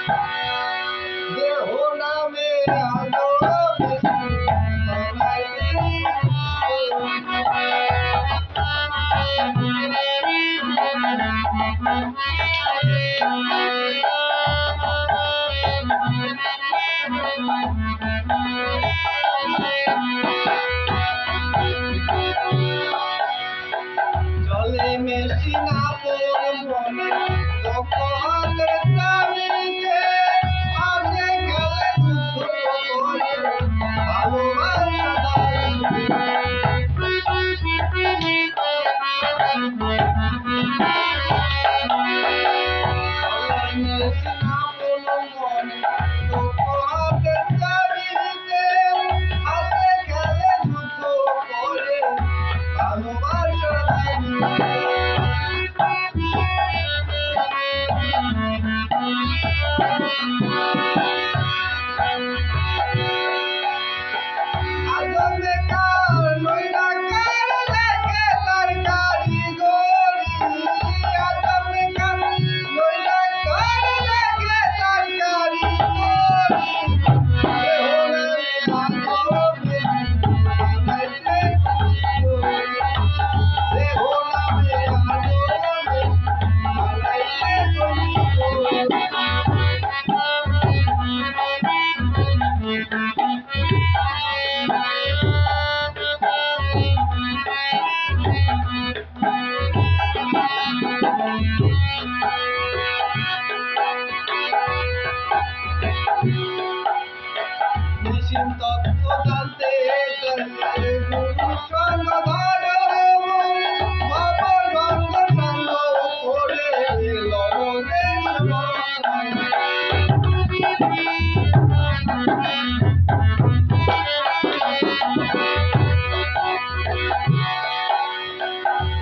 দেহ নামে আলো জলে মেশি না পড়ে মনে হাতের তাবিতে আগে গেলে যুদ্ধ করে ভালোবাসা মেশি না পড়ে মনে হাতের তাবিতে আগে গেলে যুদ্ধ করে ভালোবাসা নিশিম তত্ত্ব জানতে চাইলে গুরু সঙ্গ ধরো বাবার গঙ্গ সঙ্গ করে লবণে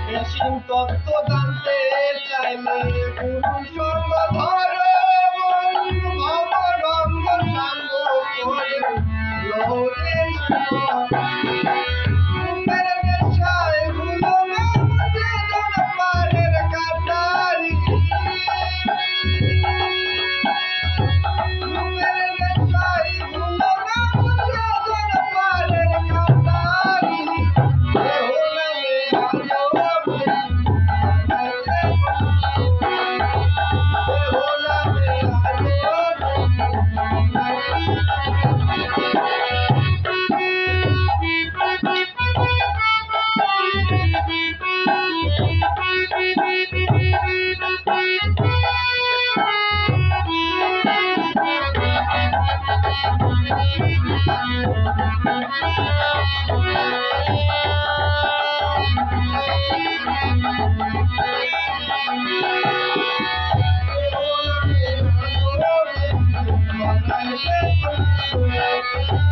নিশিম তত্ত্ব জানতে চাইলে গুরু সঙ্গ ধরো বাবার গঙ্গ সঙ্গ করে Thank you.